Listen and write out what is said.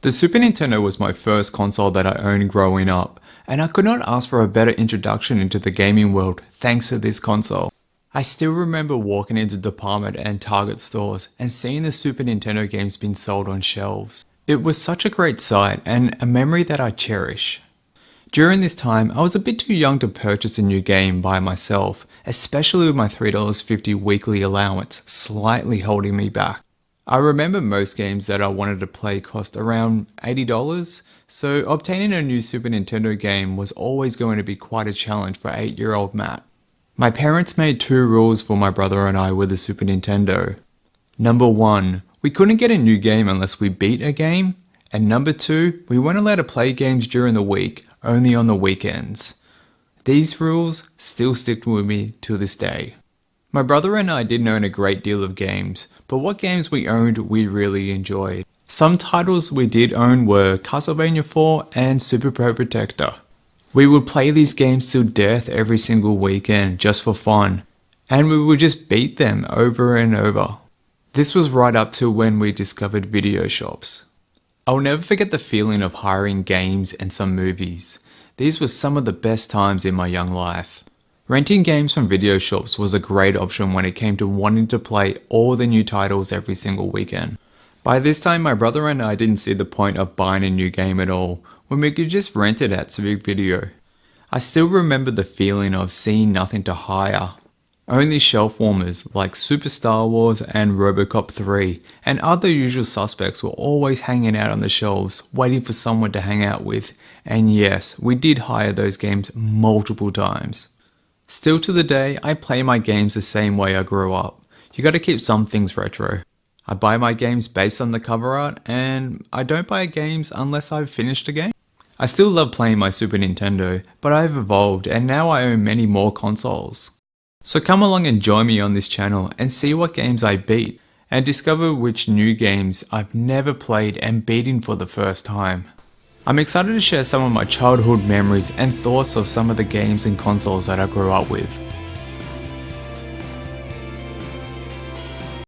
The Super Nintendo was my first console that I owned growing up, and I could not ask for a better introduction into the gaming world thanks to this console. I still remember walking into department and Target stores and seeing the Super Nintendo games being sold on shelves. It was such a great sight and a memory that I cherish. During this time, I was a bit too young to purchase a new game by myself, especially with my $3.50 weekly allowance slightly holding me back. I remember most games that I wanted to play cost around $80, so obtaining a new Super Nintendo game was always going to be quite a challenge for 8-year-old Matt. My parents made 2 rules for my brother and I with the Super Nintendo. Number 1, we couldn't get a new game unless we beat a game, and number 2, we weren't allowed to play games during the week, only on the weekends. These rules still stick with me to this day. My brother and I didn't own a great deal of games, but what games we owned we really enjoyed. Some titles we did own were Castlevania 4 and Super Pro Protector. We would play these games till death every single weekend just for fun, and we would just beat them over and over. This was right up to when we discovered video shops. I'll never forget the feeling of hiring games and some movies. These were some of the best times in my young life. Renting games from video shops was a great option when it came to wanting to play all the new titles every single weekend. By this time, my brother and I didn't see the point of buying a new game at all, when we could just rent it at Civic Video. I still remember the feeling of seeing nothing to hire. Only shelf warmers like Super Star Wars and Robocop 3 and other usual suspects were always hanging out on the shelves, waiting for someone to hang out with, and yes, we did hire those games multiple times. Still to the day, I play my games the same way I grew up. You gotta keep some things retro. I buy my games based on the cover art, and I don't buy games unless I've finished a game. I still love playing my Super Nintendo, but I've evolved and now I own many more consoles. So come along and join me on this channel and see what games I beat, and discover which new games I've never played and beaten for the first time. I'm excited to share some of my childhood memories and thoughts of some of the games and consoles that I grew up with.